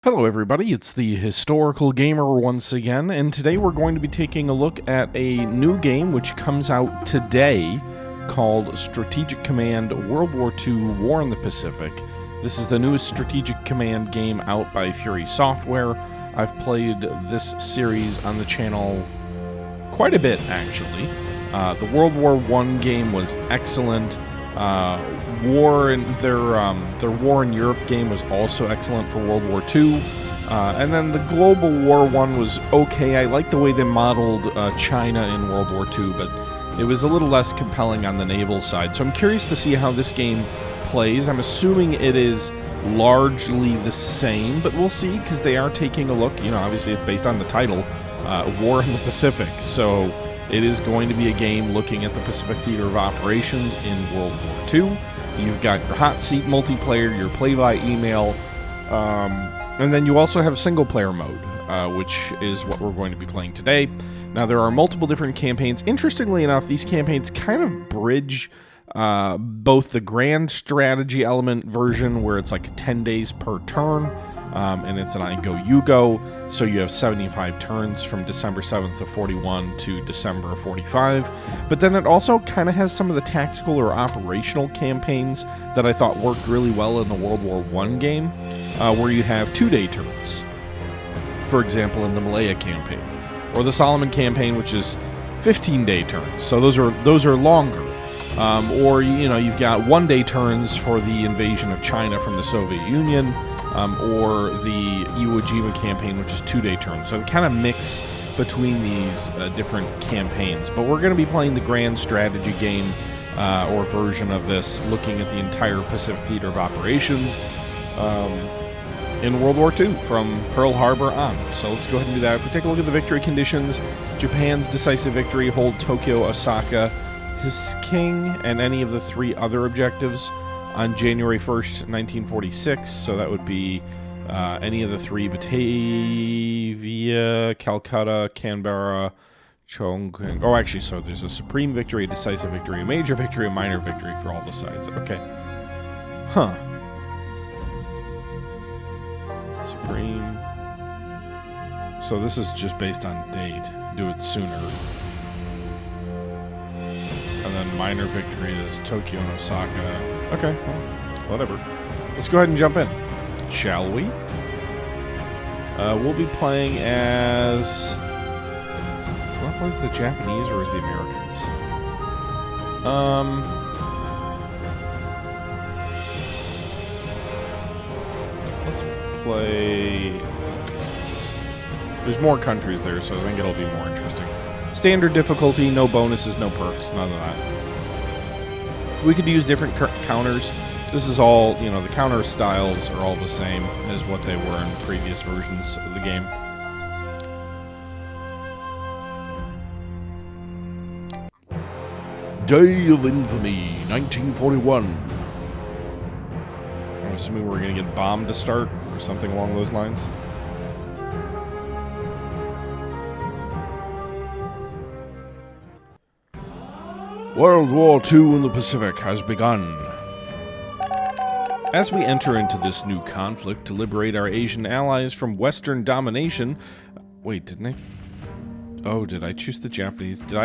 Hello everybody, it's the Historical Gamer once again, and today we're going to be taking a look at a new game which comes out today called Strategic Command World War II War in the Pacific. This is the newest Strategic Command game out by Fury Software. I've played this series on the channel quite a bit, actually. The World War I game was excellent. Their War in Europe game was also excellent for World War II. And then the Global War I was okay. I like the way they modeled China in World War II, but it was a little less compelling on the naval side. So I'm curious to see how this game plays. I'm assuming it is largely the same, but we'll see, because they are taking a look. You know, obviously it's based on the title, War in the Pacific. So it is going to be a game looking at the Pacific Theater of Operations in World War II. You've got your hot seat multiplayer, your play by email, and then you also have single-player mode, which is what we're going to be playing today. Now, there are multiple different campaigns. Interestingly enough, these campaigns kind of bridge both the grand strategy element version, where it's like 10 days per turn, and it's an I go, you go, so you have 75 turns from December 7th of 41 to December of 45. But then it also kind of has some of the tactical or operational campaigns that I thought worked really well in the World War I game, where you have 2-day turns. For example, in the Malaya campaign, or the Solomon campaign, which is 15-day turns. So those are longer. Or, you know, you've got 1-day turns for the invasion of China from the Soviet Union, or the Iwo Jima campaign, which is 2-day turns. So it kind of mix between these different campaigns. But we're going to be playing the grand strategy game, or version of this, looking at the entire Pacific Theater of Operations in World War II, from Pearl Harbor on. So let's go ahead and do that. If we take a look at the victory conditions, Japan's decisive victory, hold Tokyo, Osaka, Hisking, and any of the 3 other objectives on January 1st, 1946. So that would be any of the 3: Batavia, Calcutta, Canberra, Chongqing. Oh, actually, so there's a supreme victory, a decisive victory, a major victory, a minor victory for all the sides. Okay. Huh. Supreme. So this is just based on date. Do it sooner. And then minor victory is Tokyo and Osaka. Okay, well, whatever. Let's go ahead and jump in, shall we? We'll be playing as... Do I play as the Japanese or as the Americans? Let's play... There's more countries there, so I think it'll be more interesting. Standard difficulty, no bonuses, no perks, none of that. We could use different counters. This is all, you know, the counter styles are all the same as what they were in previous versions of the game. Day of Infamy, 1941. I'm assuming we're going to get bombed to start, or something along those lines. World War II in the Pacific has begun. As we enter into this new conflict to liberate our Asian allies from Western domination... Wait, didn't I? Oh, did I choose the Japanese? Did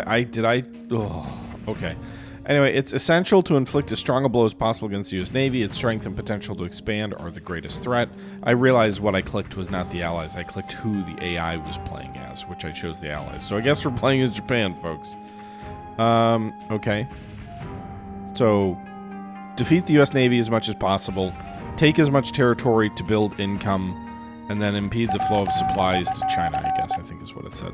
I? Oh, okay. Anyway, it's essential to inflict as strong a blow as possible against the U.S. Navy. Its strength and potential to expand are the greatest threat. I realized what I clicked was not the allies. I clicked who the AI was playing as, which I chose the allies. So I guess we're playing as Japan, folks. Okay. So, defeat the U.S. Navy as much as possible, take as much territory to build income, and then impede the flow of supplies to China, I guess, I think is what it said.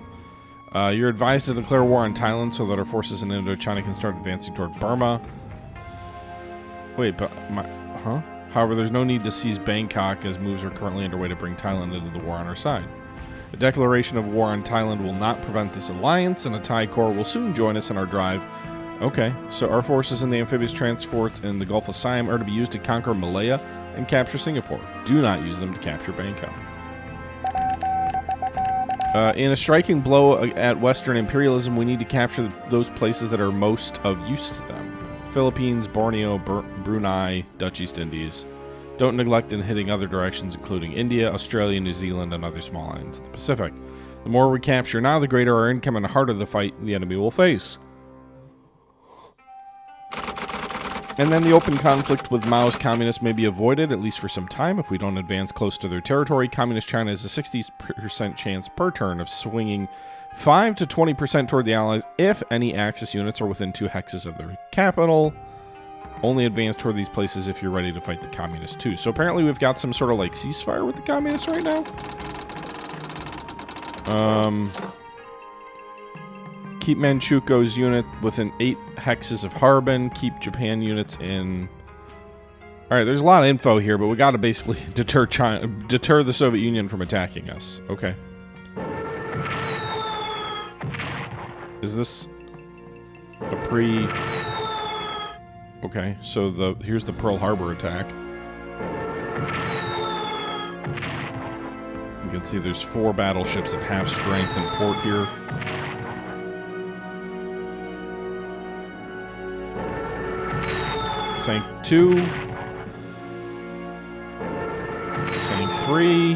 You're advised to declare war on Thailand so that our forces in Indochina can start advancing toward Burma. Wait, but huh? However, there's no need to seize Bangkok, as moves are currently underway to bring Thailand into the war on our side. A declaration of war on Thailand will not prevent this alliance, and a Thai corps will soon join us in our drive. Okay, so our forces in the amphibious transports in the Gulf of Siam are to be used to conquer Malaya and capture Singapore. Do not use them to capture Bangkok. In a striking blow at Western imperialism, we need to capture those places that are most of use to them. Philippines, Borneo, Brunei, Dutch East Indies. Don't neglect in hitting other directions, including India, Australia, New Zealand, and other small islands in the Pacific. The more we capture now, the greater our income and the harder the fight the enemy will face. And then the open conflict with Mao's communists may be avoided, at least for some time, if we don't advance close to their territory. Communist China has a 60% chance per turn of swinging 5 to 20% toward the Allies if any Axis units are within 2 hexes of their capital. Only advance toward these places if you're ready to fight the communists too. So apparently we've got some sort of like ceasefire with the communists right now. Keep Manchukuo's unit within 8 hexes of Harbin. Keep Japan units in... Alright, there's a lot of info here, but we gotta basically deter the Soviet Union from attacking us. Okay. Is this a pre... Okay, so here's the Pearl Harbor attack. You can see there's 4 battleships at half strength in port here. Sank 2. Sank 3.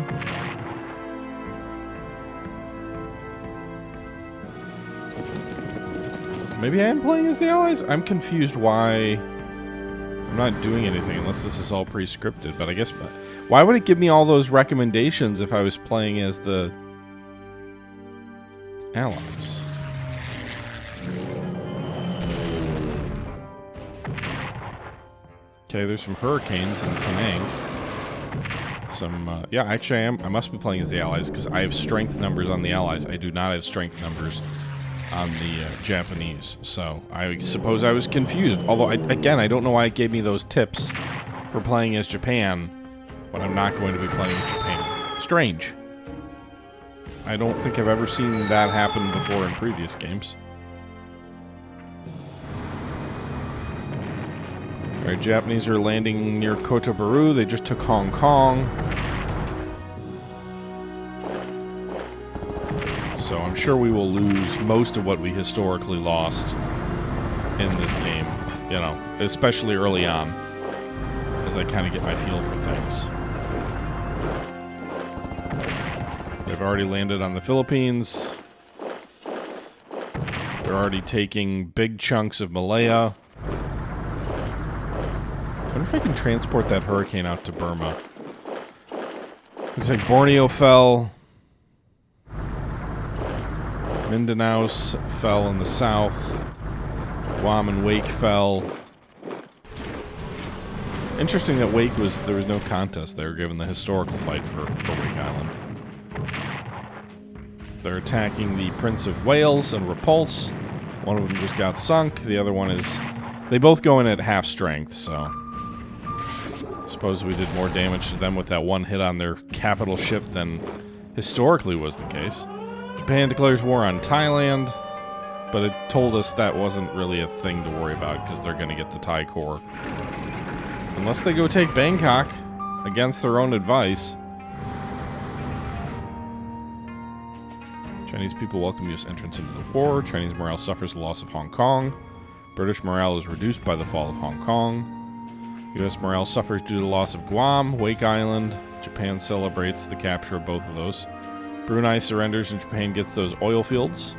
Maybe I am playing as the Allies? I'm confused why I'm not doing anything unless this is all pre-scripted, but I guess... Why would it give me all those recommendations if I was playing as the Allies? Okay, there's some hurricanes in Penang. Yeah, actually I must be playing as the Allies because I have strength numbers on the Allies. I do not have strength numbers on the Japanese. So I suppose I was confused. Although, again, I don't know why it gave me those tips for playing as Japan when I'm not going to be playing as Japan. Strange. I don't think I've ever seen that happen before in previous games. Alright, Japanese are landing near Kota Baru. They just took Hong Kong. So I'm sure we will lose most of what we historically lost in this game. You know, especially early on. As I kind of get my feel for things. They've already landed on the Philippines. They're already taking big chunks of Malaya. I wonder if I can transport that hurricane out to Burma. Looks like Borneo fell. Mindanao fell in the south. Guam and Wake fell. Interesting that Wake there was no contest there, given the historical fight for Wake Island. They're attacking the Prince of Wales and Repulse. One of them just got sunk. The other one is... They both go in at half strength, so... I suppose we did more damage to them with that one hit on their capital ship than historically was the case. Japan declares war on Thailand, but it told us that wasn't really a thing to worry about because they're going to get the Thai Corps. Unless they go take Bangkok against their own advice. Chinese people welcome U.S. entrance into the war. Chinese morale suffers the loss of Hong Kong. British morale is reduced by the fall of Hong Kong. U.S. morale suffers due to the loss of Guam, Wake Island. Japan celebrates the capture of both of those. Brunei surrenders and Japan gets those oil fields.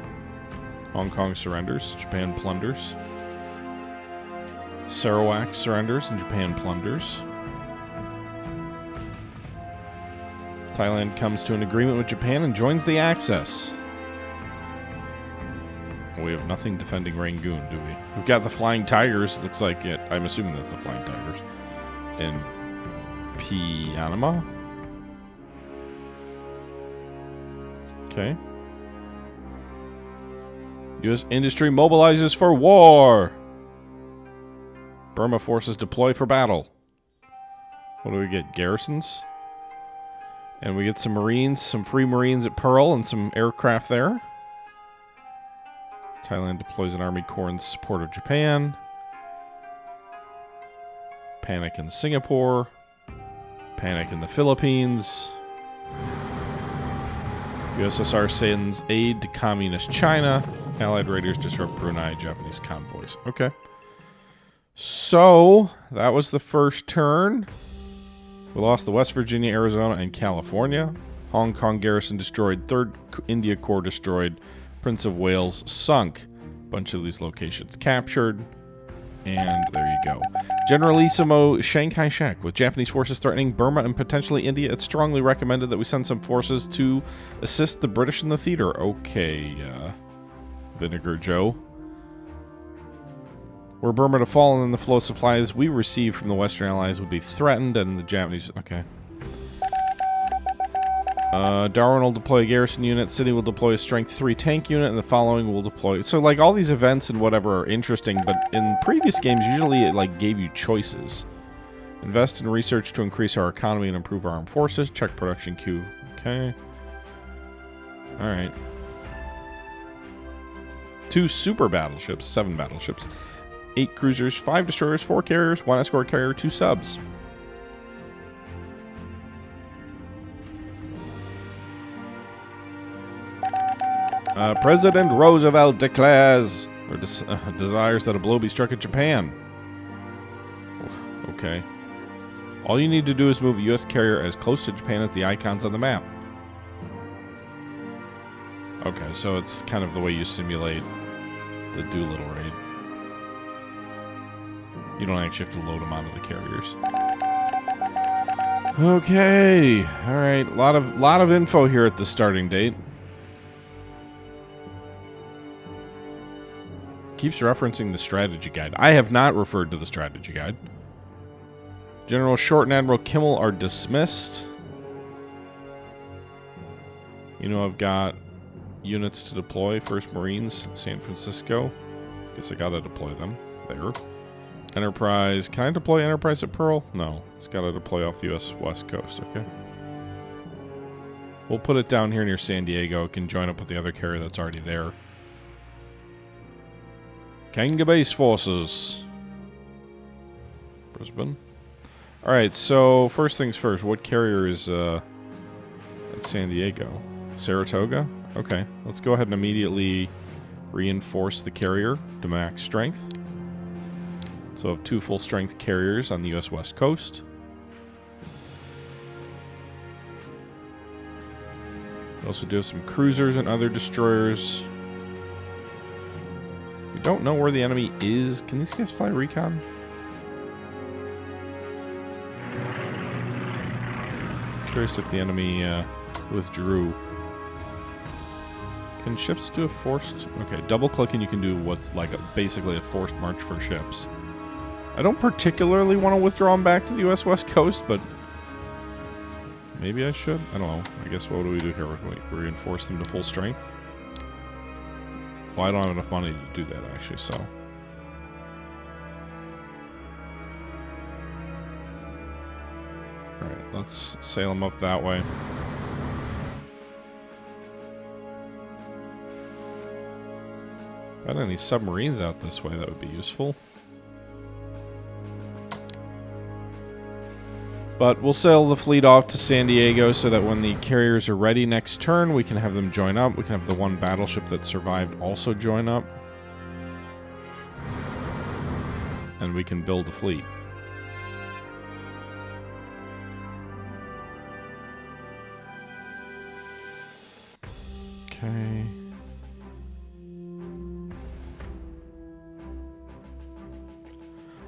Hong Kong surrenders, Japan plunders. Sarawak surrenders and Japan plunders. Thailand comes to an agreement with Japan and joins the Axis. We have nothing defending Rangoon, do we? We've got the Flying Tigers. Looks like it. I'm assuming that's the Flying Tigers. In Pianama? Okay. U.S. industry mobilizes for war. Burma forces deploy for battle. What do we get? Garrisons? And we get some Marines, some free Marines at Pearl, and some aircraft there. Thailand deploys an army corps in support of Japan. Panic in Singapore. Panic in the Philippines. USSR sends aid to communist China. Allied raiders disrupt Brunei Japanese convoys. Okay. So, that was the first turn. We lost the West Virginia, Arizona, and California. Hong Kong garrison destroyed. 3rd India Corps destroyed. Prince of Wales sunk. Bunch of these locations captured. And there you go. Generalissimo Chiang Kai-shek. With Japanese forces threatening Burma and potentially India, it's strongly recommended that we send some forces to assist the British in the theater. Okay, Vinegar Joe. Were Burma to fall, and then the flow of supplies we receive from the Western Allies would be threatened, and the Japanese... Okay. Darwin will deploy a garrison unit, Sydney will deploy a strength 3 tank unit, and the following will deploy... So, like, all these events and whatever are interesting, but in previous games, usually it, like, gave you choices. Invest in research to increase our economy and improve our armed forces. Check production queue. Okay. Alright. 2 super battleships, 7 battleships, 8 cruisers, 5 destroyers, 4 carriers, 1 escort carrier, 2 subs. President Roosevelt declares or desires that a blow be struck at Japan. Okay. All you need to do is move a U.S. carrier as close to Japan as the icons on the map. Okay, so it's kind of the way you simulate the Doolittle raid. You don't actually have to load them onto the carriers. Okay, all right. Lot of info here at the starting date. Keeps referencing the strategy guide. I have not referred to the strategy guide. General Short and Admiral Kimmel are dismissed. You know, I've got units to deploy. 1st Marines, San Francisco. Guess I gotta deploy them there. Enterprise. Can I deploy Enterprise at Pearl? No. It's gotta deploy off the U.S. West Coast. Okay. We'll put it down here near San Diego. It can join up with the other carrier that's already there. Kanga Base Forces. Brisbane. Alright, so first things first. What carrier is at San Diego? Saratoga? Okay, let's go ahead and immediately reinforce the carrier to max strength. So I have 2 full-strength carriers on the U.S. West Coast. We also do have some cruisers and other destroyers. We don't know where the enemy is. Can these guys fly recon? Curious if the enemy withdrew. Can ships do a forced... Okay, double-click and you can do what's like basically a forced march for ships. I don't particularly want to withdraw them back to the U.S. West Coast, but maybe I should. I don't know. I guess what do we do here? We reinforce them to full strength? Well, I don't have enough money to do that, actually, so... Alright, let's sail them up that way. Got any submarines out this way that would be useful. But we'll sail the fleet off to San Diego so that when the carriers are ready next turn, we can have them join up. We can have the 1 battleship that survived also join up. And we can build a fleet. Okay.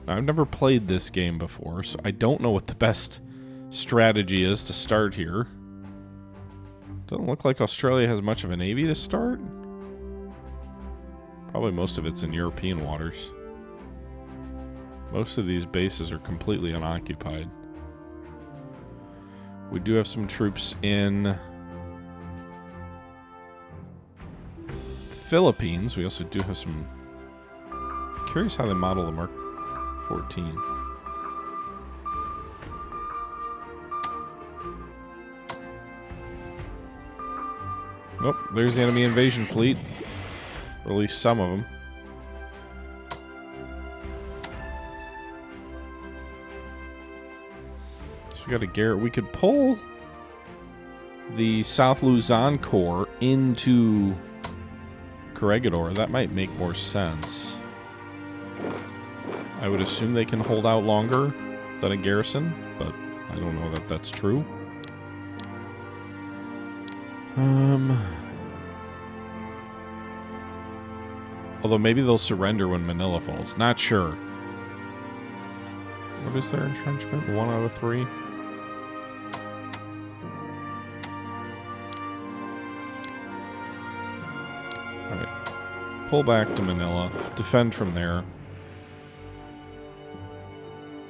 Now, I've never played this game before, so I don't know what the best strategy is to start here. Doesn't look like Australia has much of a navy to start. Probably most of it's in European waters. Most of these bases are completely unoccupied. We do have some troops in the Philippines. We also do have some... Curious how they model the Mark 14. Oh, there's the enemy invasion fleet. Or at least some of them. So we got a Garrett. We could pull the South Luzon Corps into Corregidor. That might make more sense. I would assume they can hold out longer than a garrison, but I don't know that that's true. Although maybe they'll surrender when Manila falls. Not sure. What is their entrenchment? 1 out of 3? Alright. Pull back to Manila. Defend from there.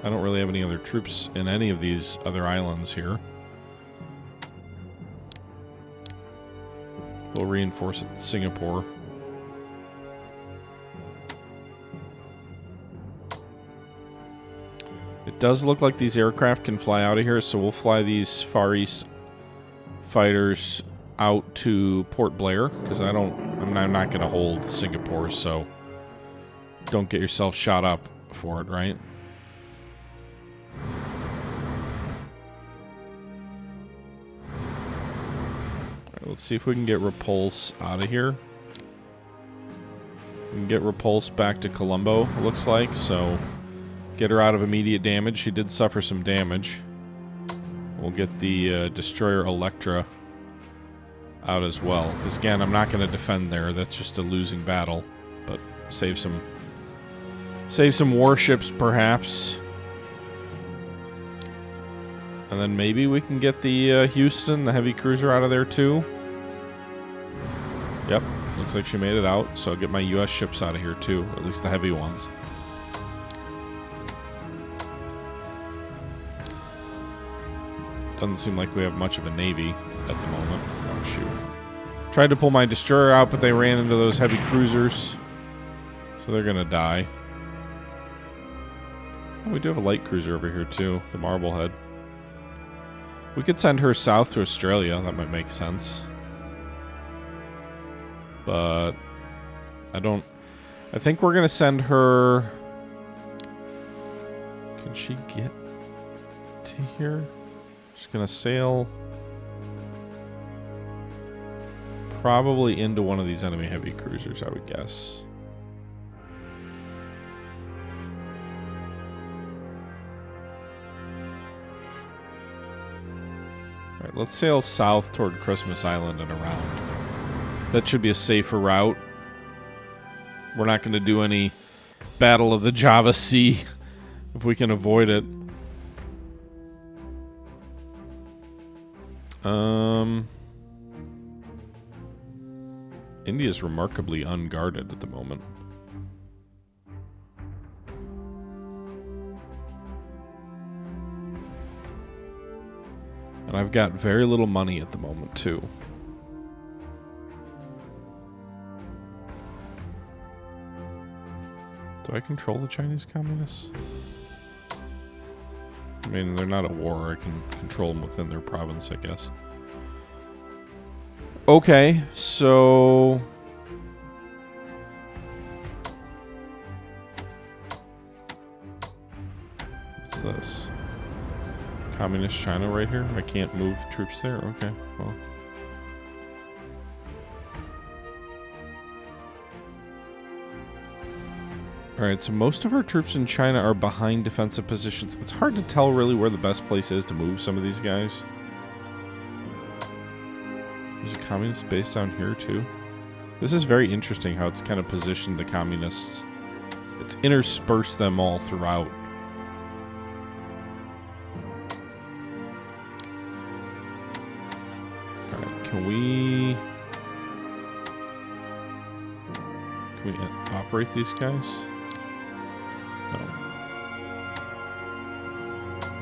I don't really have any other troops in any of these other islands here. We'll reinforce at Singapore. It does look like these aircraft can fly out of here, so we'll fly these Far East fighters out to Port Blair, because I'm not going to hold Singapore, so don't get yourself shot up for it, right? Let's see if we can get Repulse out of here. We can get Repulse back to Colombo, it looks like, so get her out of immediate damage. She did suffer some damage. We'll get the Destroyer Electra out as well. Because again, I'm not going to defend there. That's just a losing battle. But save some warships, perhaps. And then maybe we can get the Houston, the heavy cruiser, out of there too. Yep, looks like she made it out. So I'll get my U.S. ships out of here too, at least the heavy ones. Doesn't seem like we have much of a navy at the moment. Oh, shoot. Tried to pull my destroyer out, but they ran into those heavy cruisers. So they're going to die. Oh, we do have a light cruiser over here, too. The Marblehead. We could send her south to Australia. That might make sense. But I don't... I think we're going to send her... Can she get to here? Just gonna sail probably into one of these enemy heavy cruisers, I would guess. Alright, let's sail south toward Christmas Island and around. That should be a safer route. We're not gonna do any Battle of the Java Sea if we can avoid it. India's remarkably unguarded at the moment. And I've got very little money at the moment, too. Do I control the Chinese Communists? I mean, they're not at war. I can control them within their province, I guess. Okay, so... What's this? Communist China right here? I can't move troops there? Okay, well... Alright, so most of our troops in China are behind defensive positions. It's hard to tell really where the best place is to move some of these guys. There's a communist base down here too. This is very interesting how it's kind of positioned the communists. It's interspersed them all throughout. Alright, can we operate these guys? No.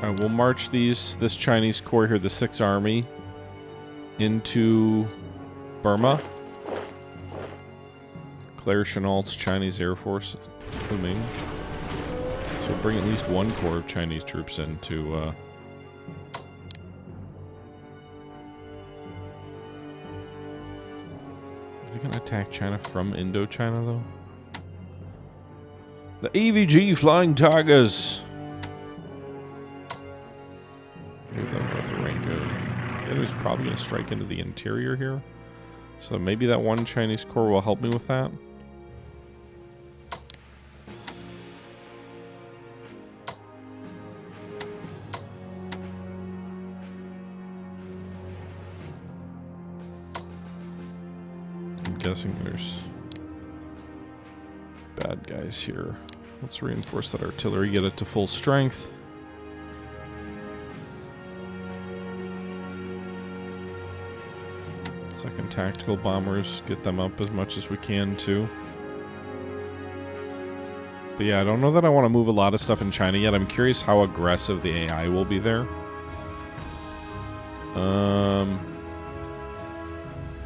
Alright, we'll march this Chinese corps here, the 6th Army, into Burma. Claire Chennault's Chinese Air Force coming. So we'll bring at least one corps of Chinese troops into... Are they going to attack China from Indochina, though? The EVG Flying Tigers! Move them North Rangoon. Then he's probably going to strike into the interior here. So maybe that one Chinese corps will help me with that. guessing there's bad guys here. Let's reinforce that artillery, get it to full strength. Second tactical bombers, get them up as much as we can too. But yeah, I don't know that I want to move a lot of stuff in China yet. I'm curious how aggressive the AI will be there.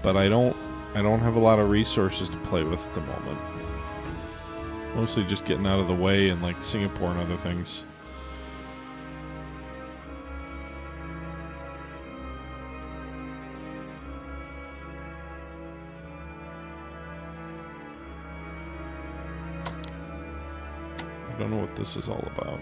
But I don't have a lot of resources to play with at the moment. Mostly just getting out of the way in like Singapore and other things. I don't know what this is all about.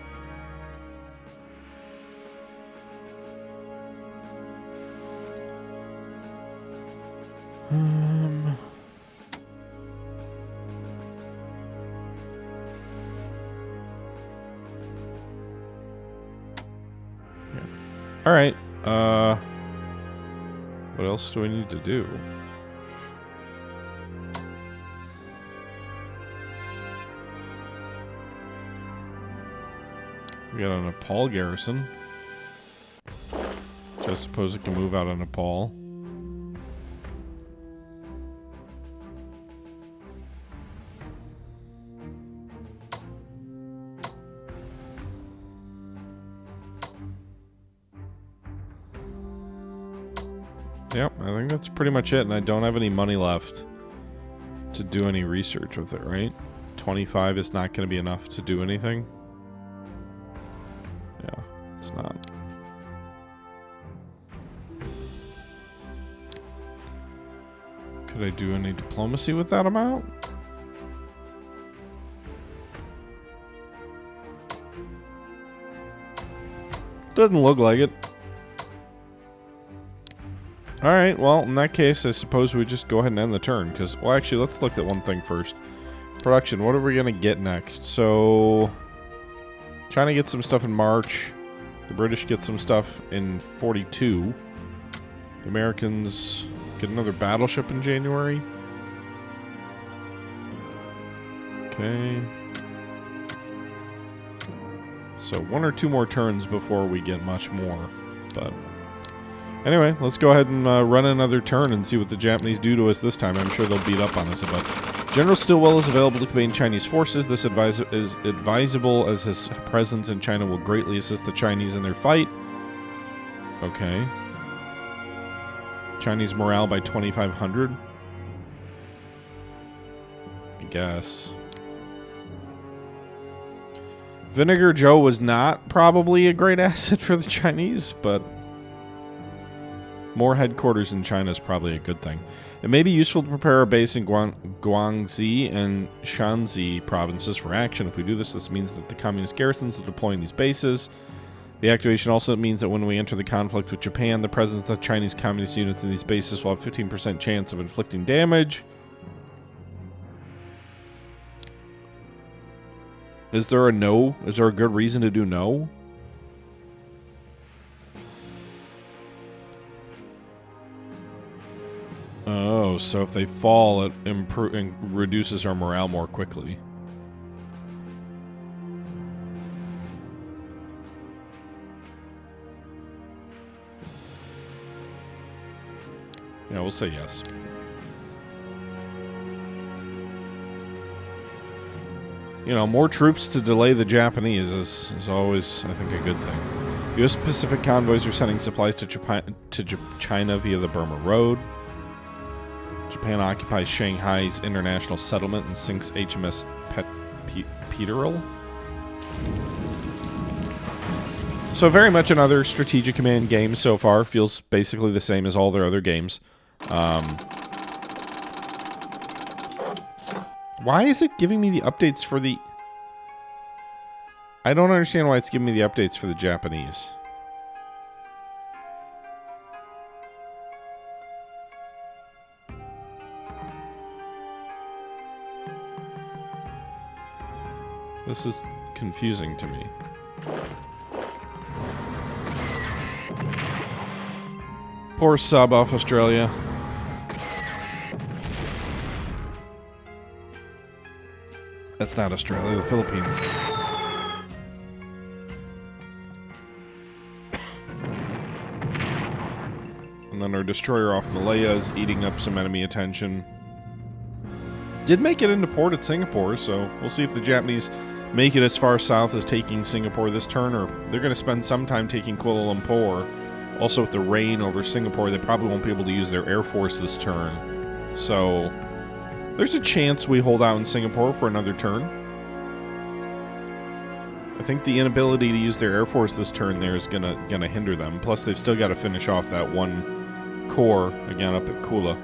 All right. What else do I need to do? We got a Nepal garrison, which I suppose it can move out of Nepal. Yep, I think that's pretty much it, and I don't have any money left to do any research with it, right? 25 is not going to be enough to do anything. Yeah, it's not. Could I do any diplomacy with that amount? Doesn't look like it. Alright, well, in that case, I suppose we just go ahead and end the turn, because, well, actually, let's look at one thing first. Production, what are we going to get next? So, China gets some stuff in March. The British get some stuff in 42. The Americans get another battleship in January. Okay. So, one or two more turns before we get much more, but... Anyway, let's go ahead and run another turn and see what the Japanese do to us this time. I'm sure they'll beat up on us, but General Stilwell is available to command Chinese forces. This is advisable as his presence in China will greatly assist the Chinese in their fight. Okay. Chinese morale by 2,500. I guess. Vinegar Joe was not probably a great asset for the Chinese, but... more headquarters in China is probably a good thing. It may be useful to prepare a base in Guangxi and Shanxi provinces for action. If we do this, this means that the communist garrisons will deploy in these bases. The activation also means that when we enter the conflict with Japan, the presence of the Chinese communist units in these bases will have 15% chance of inflicting damage. Is there a no? Is there a good reason to do no? Oh, so if they fall, it reduces our morale more quickly. Yeah, we'll say yes. You know, more troops to delay the Japanese is always, I think, a good thing. U.S. Pacific convoys are sending supplies to China via the Burma Road. Japan occupies Shanghai's international settlement and sinks HMS Peteril. So very much another strategic command game so far. Feels basically the same as all their other games. Why is it giving me the updates for the... I don't understand why it's giving me the updates for the Japanese. This is confusing to me. Poor sub off Australia. That's not Australia, the Philippines. And then our destroyer off Malaya is eating up some enemy attention. Did make it into port at Singapore, so we'll see if the Japanese make it as far south as taking Singapore this turn, or they're going to spend some time taking Kuala Lumpur. Also, with the rain over Singapore, they probably won't be able to use their Air Force this turn. So, there's a chance we hold out in Singapore for another turn. I think the inability to use their Air Force this turn there is gonna hinder them. Plus, they've still got to finish off that one core, again, up at Kula.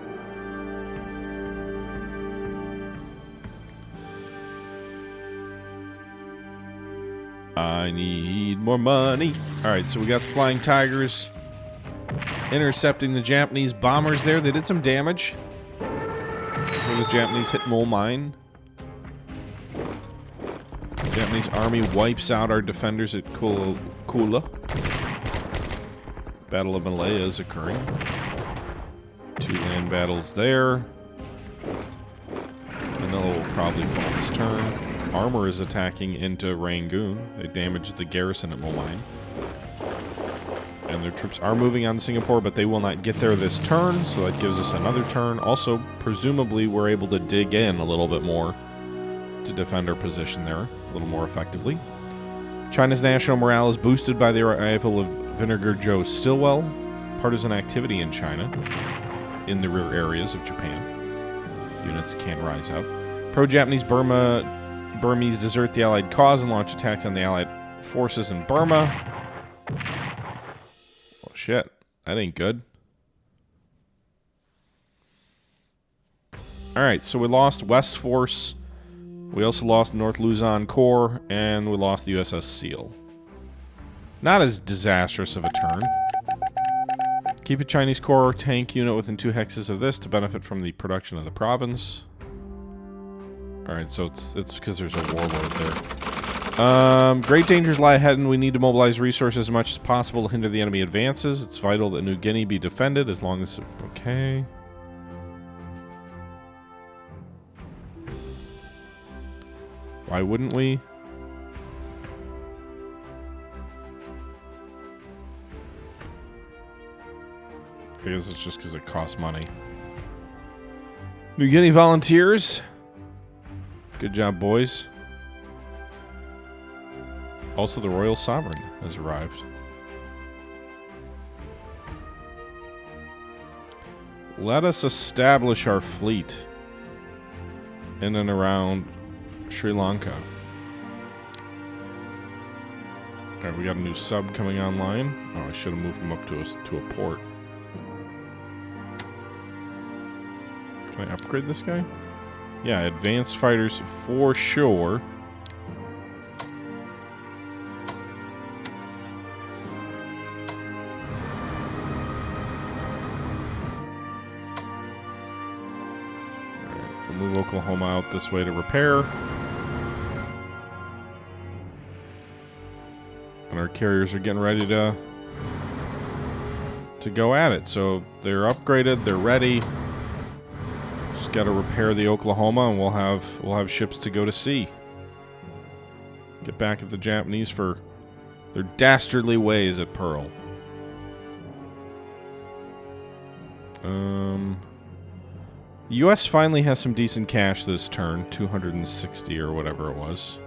I need more money. Alright, so we got the Flying Tigers intercepting the Japanese bombers there. They did some damage before the Japanese hit Mole Mine. The Japanese army wipes out our defenders at Kula. Battle of Malaya is occurring. 2 land battles there. Manila will probably fall this turn. Armor is attacking into Rangoon. They damaged the garrison at Moline. And their troops are moving on Singapore, but they will not get there this turn, so that gives us another turn. Also, presumably, we're able to dig in a little bit more to defend our position there a little more effectively. China's national morale is boosted by the arrival of Vinegar Joe Stilwell. Partisan activity in China, in the rear areas of Japan. Units can't rise out. Pro-Japanese Burmese desert the Allied cause and launch attacks on the Allied forces in Burma. Well, shit. That ain't good. Alright, so we lost West Force. We also lost North Luzon Corps, and we lost the USS Seal. Not as disastrous of a turn. Keep a Chinese Corps tank unit within 2 hexes of this to benefit from the production of the province. Alright, so it's because there's a warlord there. Great dangers lie ahead, and we need to mobilize resources as much as possible to hinder the enemy advances. It's vital that New Guinea be defended as long as... Okay. Why wouldn't we? I guess it's just because it costs money. New Guinea volunteers. Good job, boys. Also, the Royal Sovereign has arrived. Let us establish our fleet in and around Sri Lanka. Alright, we got a new sub coming online. Oh, I should have moved them up to a port. Can I upgrade this guy? Yeah, advanced fighters for sure. Alright, we'll move Oklahoma out this way to repair. And our carriers are getting ready to go at it. So they're upgraded, they're ready. Just got to repair the Oklahoma, and we'll have ships to go to sea. Get back at the Japanese for their dastardly ways at Pearl. U.S. finally has some decent cash this turn, 260 or whatever it was.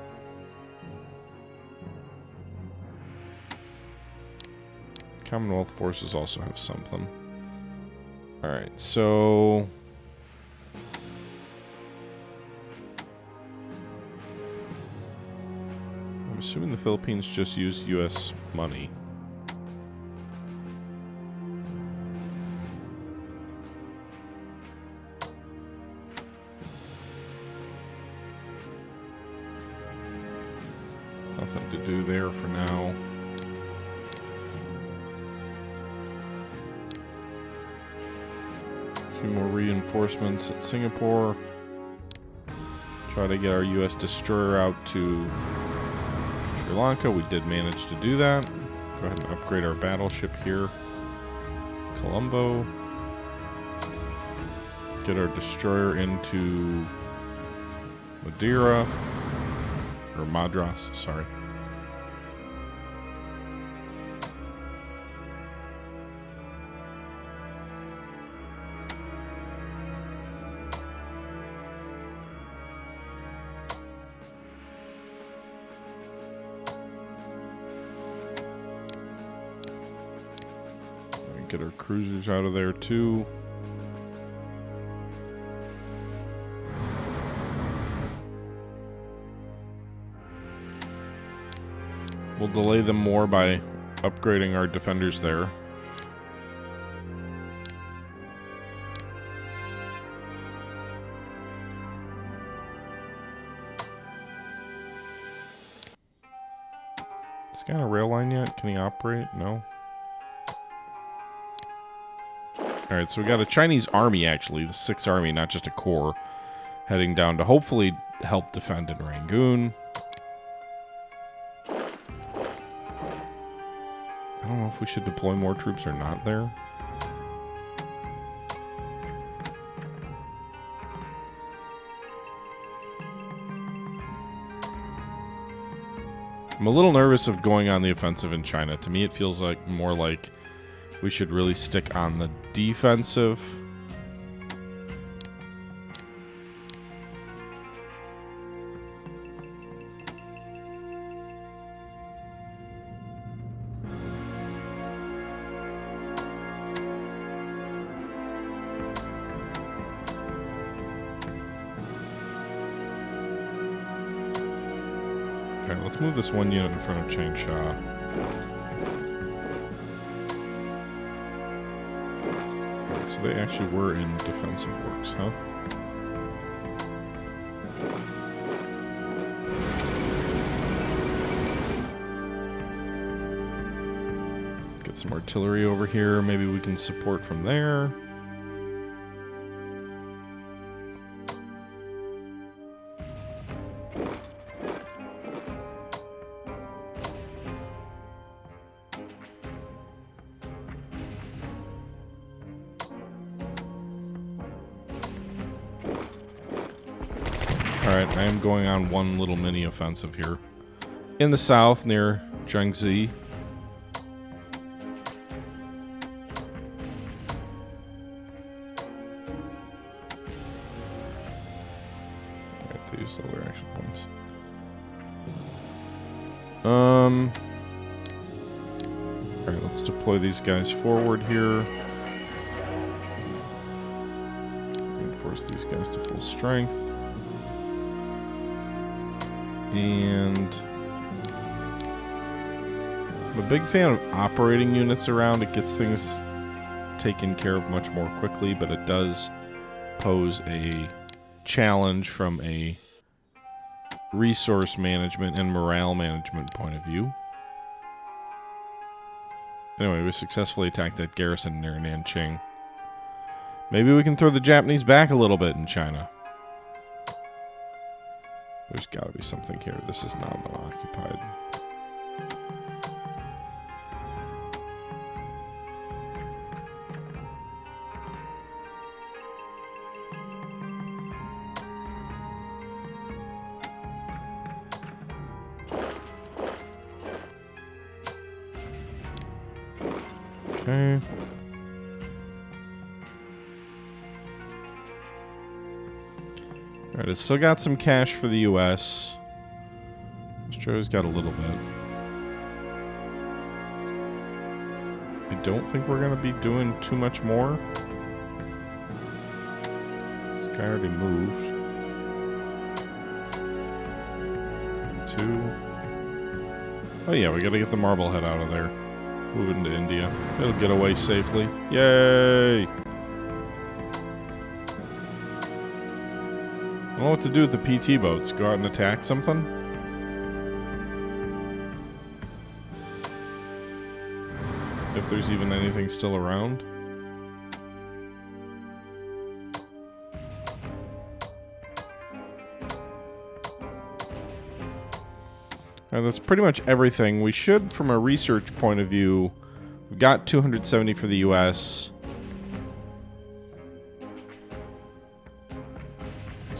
Commonwealth forces also have something. Alright, so... I'm assuming the Philippines just use U.S. money. Nothing to do there for now. A few more reinforcements at Singapore. Try to get our U.S. destroyer out to Sri Lanka. We did manage to do that. Go ahead and upgrade our battleship here. Colombo. Get our destroyer into Madeira. Or Madras, sorry. Get our cruisers out of there too. We'll delay them more by upgrading our defenders there. This guy on a rail line yet? Can he operate? No. Alright, so we got a Chinese army, actually, the 6th Army, not just a corps, heading down to hopefully help defend in Rangoon. I don't know if we should deploy more troops or not there. I'm a little nervous of going on the offensive in China. To me, it feels like more like we should really stick on the defensive. Okay, let's move this one unit in front of Changsha. So they actually were in defensive works, huh? Get some artillery over here. Maybe we can support from there. Alright, I am going on one little mini offensive here. In the south, near Jiangxi. Alright, they used all their action points. Alright, let's deploy these guys forward here. Reinforce these guys to full strength. And I'm a big fan of operating units around. It gets things taken care of much more quickly, but it does pose a challenge from a resource management and morale management point of view. Anyway, we successfully attacked that garrison near Nanjing. Maybe we can throw the Japanese back a little bit in China. There's got to be something here. This is not unoccupied. Okay. Alright, it's still got some cash for the U.S. Australia's got a little bit. I don't think we're going to be doing too much more. This guy already moved. 2. Oh yeah, we got to get the Marblehead out of there. Move it into India. It'll get away safely. Yay! I don't know what to do with the PT boats. Go out and attack something? If there's even anything still around. Alright, that's pretty much everything. We should, from a research point of view, we've got 270 for the US.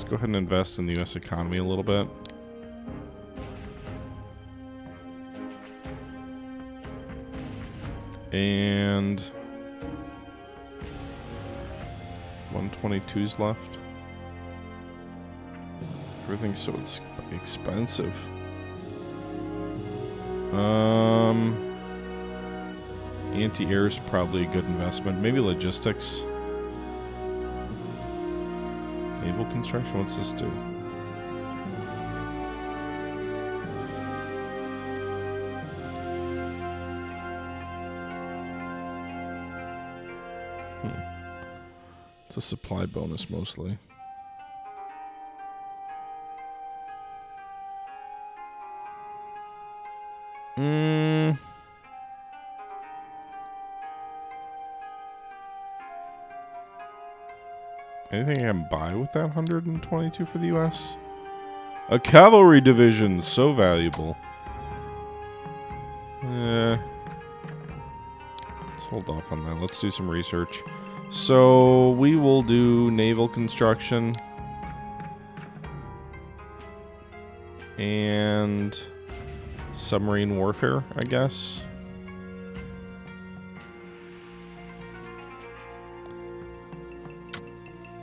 Go ahead and invest in the U.S. economy a little bit. And 122's left. Everything's so expensive. Anti-air is probably a good investment. Maybe logistics. Naval construction, what's this do? It's a supply bonus mostly. Anything I can buy with that 122 for the US? A cavalry division, so valuable. Let's hold off on that. Let's do some research. So we will do naval construction and submarine warfare, I guess.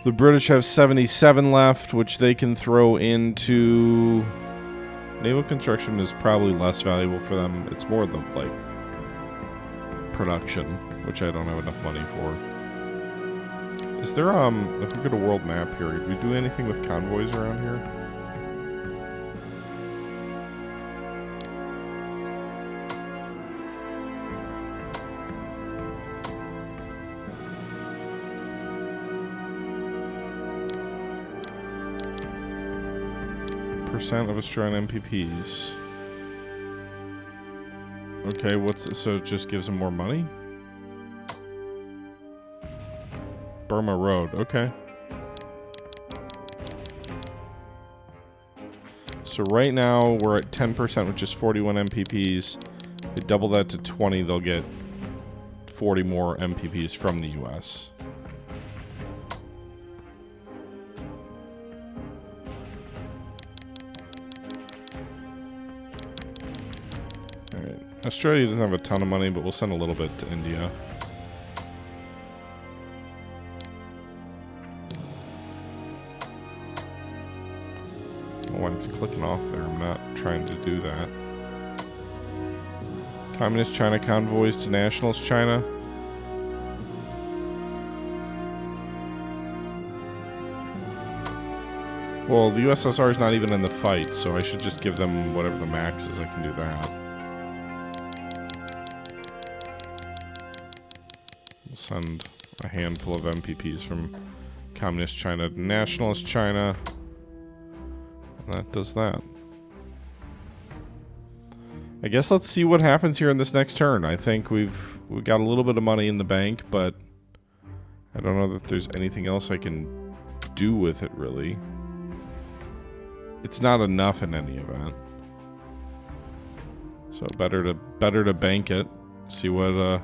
The British have 77 left, which they can throw into... Naval construction is probably less valuable for them. It's more the, like, production, which I don't have enough money for. Is there, if we go to world map here, did we do anything with convoys around here? Percent of Australian MPPs. Okay, so it just gives them more money? Burma Road, okay. So right now we're at 10%, which is 41 MPPs. They double that to 20, they'll get 40 more MPPs from the US. Alright. Australia doesn't have a ton of money, but we'll send a little bit to India. Why it's clicking off there. I'm not trying to do that. Communist China convoys to Nationalist China. Well, the USSR is not even in the fight, so I should just give them whatever the max is. I can do that. We'll send a handful of MPPs from Communist China to Nationalist China. That does that. I guess let's see what happens here in this next turn. I think we've got a little bit of money in the bank, but I don't know that there's anything else I can do with it, really. It's not enough in any event. So better to bank it. See what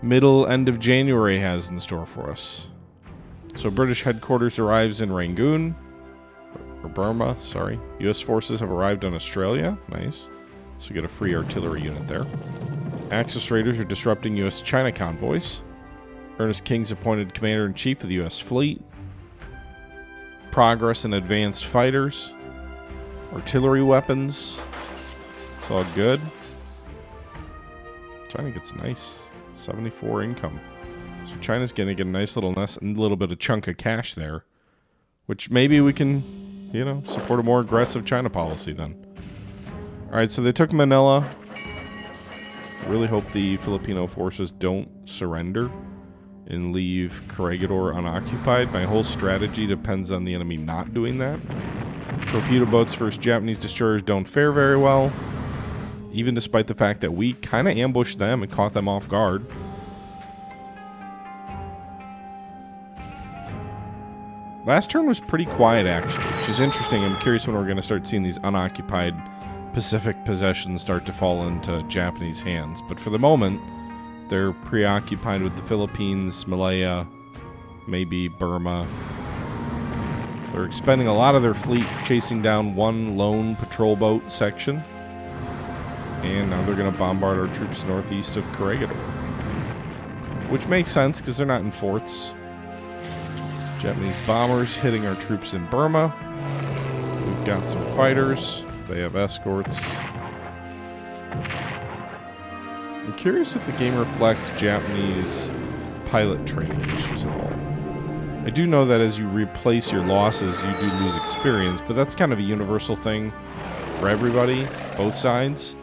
middle end of January has in store for us. So British headquarters arrives in Rangoon. Or Burma, sorry. U.S. forces have arrived on Australia. Nice. So you get a free artillery unit there. Axis raiders are disrupting U.S. China convoys. Ernest King's appointed commander-in-chief of the U.S. fleet. Progress in advanced fighters. Artillery weapons. It's all good. China gets nice. 74 income. So China's going to get a nice little bit of chunk of cash there. Which maybe we can... you know, support a more aggressive China policy then. Alright, so they took Manila. I really hope the Filipino forces don't surrender and leave Corregidor unoccupied. My whole strategy depends on the enemy not doing that. Torpedo boats versus Japanese destroyers don't fare very well, even despite the fact that we kind of ambushed them and caught them off guard. Last turn was pretty quiet, actually, which is interesting. I'm curious when we're going to start seeing these unoccupied Pacific possessions start to fall into Japanese hands. But for the moment, they're preoccupied with the Philippines, Malaya, maybe Burma. They're expending a lot of their fleet chasing down one lone patrol boat section. And now they're going to bombard our troops northeast of Corregidor. which makes sense because they're not in forts. Japanese bombers hitting our troops in Burma. We've got some fighters. They have escorts. I'm curious if the game reflects Japanese pilot training issues at all. I do know that as you replace your losses, you do lose experience, but that's kind of a universal thing for everybody, both sides.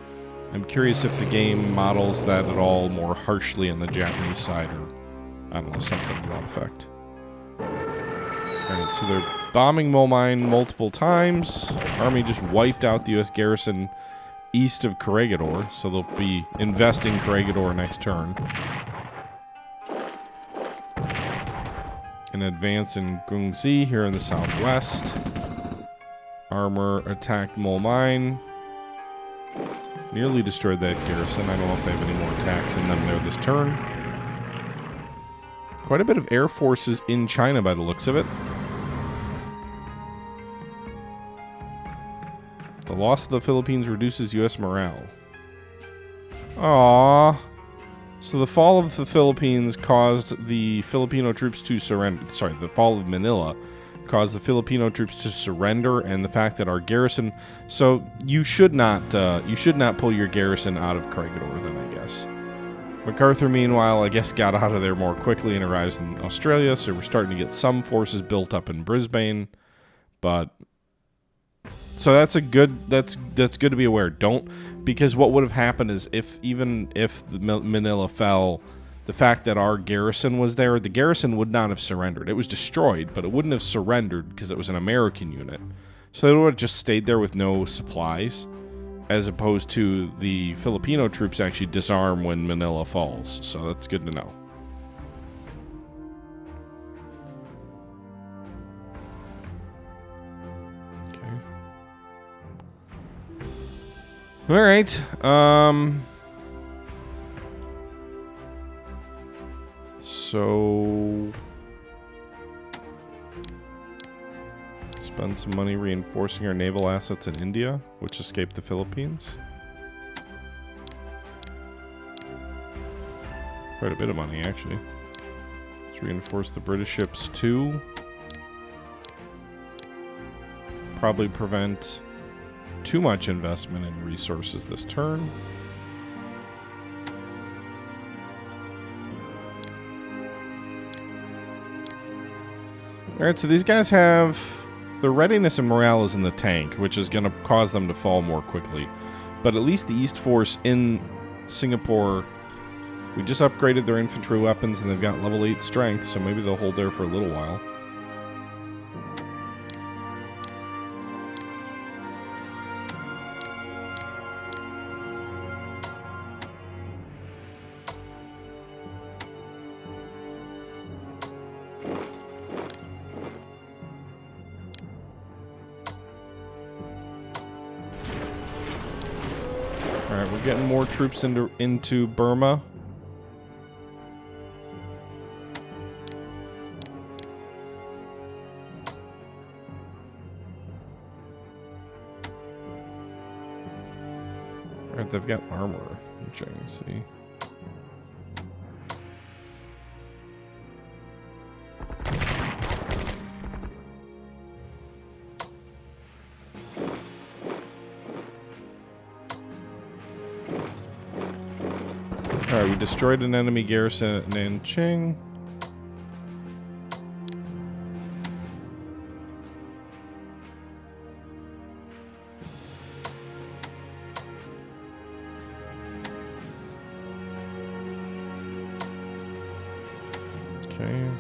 I'm curious if the game models that at all more harshly on the Japanese side, or I don't know, something to that effect. Alright, so they're bombing Mole Mine multiple times. Army just wiped out the U.S. garrison east of Corregidor, so they'll be investing Corregidor next turn. An advance in Gungzi here in the southwest. Armor attacked Mole Mine. Nearly destroyed that garrison. I don't know if they have any more attacks in them there this turn. Quite a bit of air forces in China by the looks of it. The loss of the Philippines reduces U.S. morale. Aww. So the fall of the Philippines caused the Filipino troops to surrender. Sorry, the fall of Manila caused the Filipino troops to surrender, and the fact that our garrison. So you should not pull your garrison out of Corregidor, then I guess. MacArthur, meanwhile, I guess got out of there more quickly and arrives in Australia. So we're starting to get some forces built up in Brisbane, but. So that's good to be aware. Don't, because what would have happened is even if the Manila fell, the fact that our garrison was there, the garrison would not have surrendered. It was destroyed, but it wouldn't have surrendered because it was an American unit. So it would have just stayed there with no supplies, as opposed to the Filipino troops actually disarm when Manila falls. So that's good to know. All right. So spend some money reinforcing our naval assets in India, which escaped the Philippines. Quite a bit of money, actually. Let's reinforce the British ships too. Probably prevent too much investment in resources this turn. Alright, so these guys have their readiness and morale is in the tank, which is going to cause them to fall more quickly. But at least the East Force in Singapore, we just upgraded their infantry weapons and they've got level 8 strength, so maybe they'll hold there for a little while. Alright, we're getting more troops into Burma. Alright, they've got armor, which I can see. Alright, we destroyed an enemy garrison at Nanching. Okay.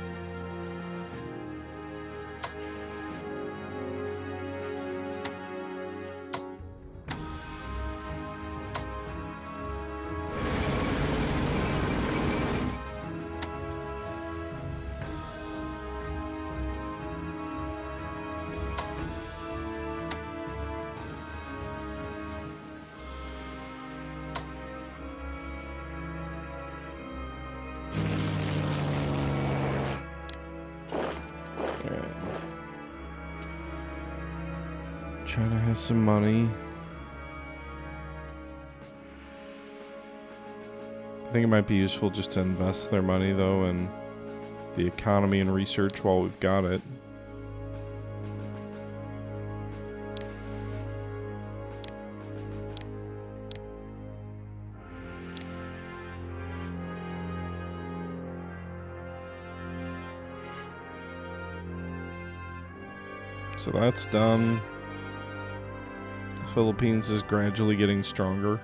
China has some money. I think it might be useful just to invest their money, though, in the economy and research while we've got it. So that's done. The Philippines is gradually getting stronger.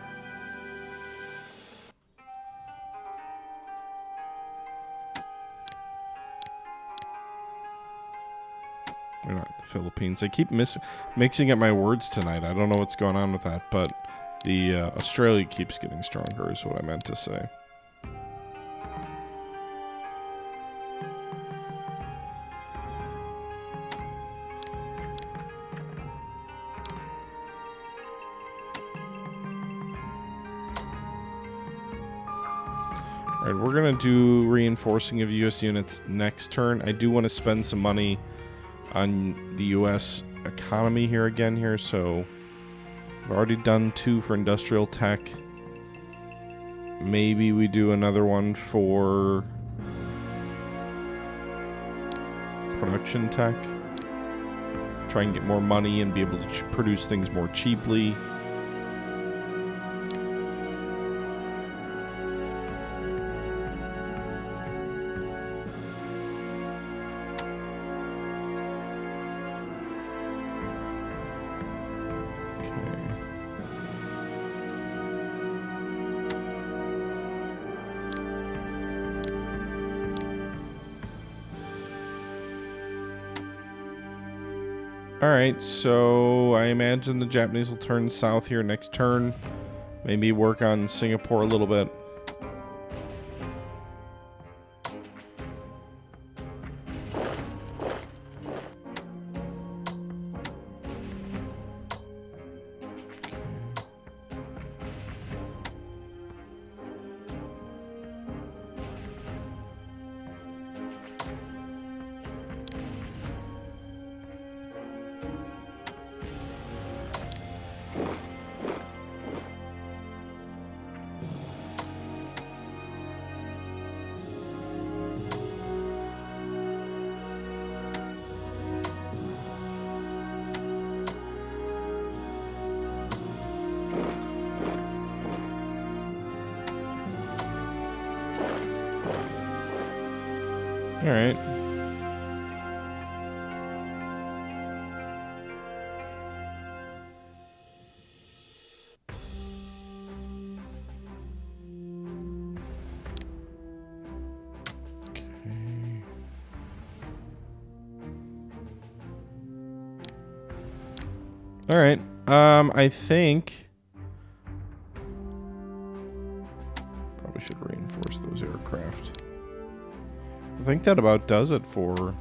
We're not the Philippines. I keep mixing up my words tonight. I don't know what's going on with that, but the Australia keeps getting stronger is what I meant to say. Alright, we're going to do reinforcing of U.S. units next turn. I do want to spend some money on the U.S. economy here again here, so I've already done 2 for industrial tech. Maybe we do another one for production tech. Try and get more money and be able to produce things more cheaply. Alright, so I imagine the Japanese will turn south here next turn. Maybe work on Singapore a little bit. All right. Okay. All right. I think probably should reinforce those aircraft. I think that about does it for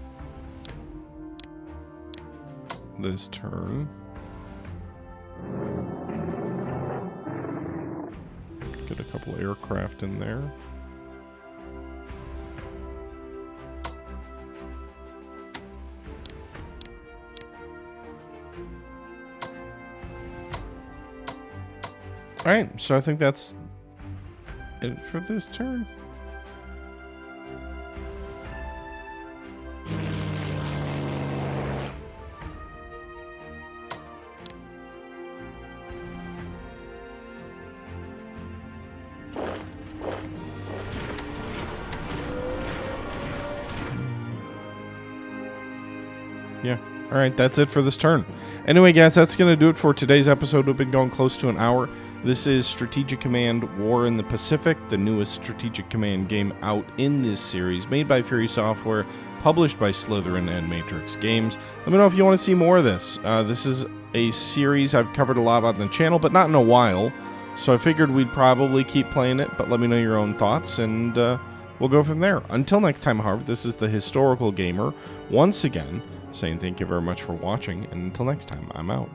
this turn. Get a couple aircraft in there. All right, so I think that's it for this turn. Yeah. All right, that's it for this turn. Anyway, guys, that's going to do it for today's episode. We've been going close to an hour. This is Strategic Command War in the Pacific, the newest Strategic Command game out in this series, made by Fury Software, published by Slytherin and Matrix Games. Let me know if you want to see more of this. This is a series I've covered a lot on the channel, but not in a while, so I figured we'd probably keep playing it, but let me know your own thoughts, and we'll go from there. Until next time, however, this is the Historical Gamer, once again, saying thank you very much for watching, and until next time, I'm out.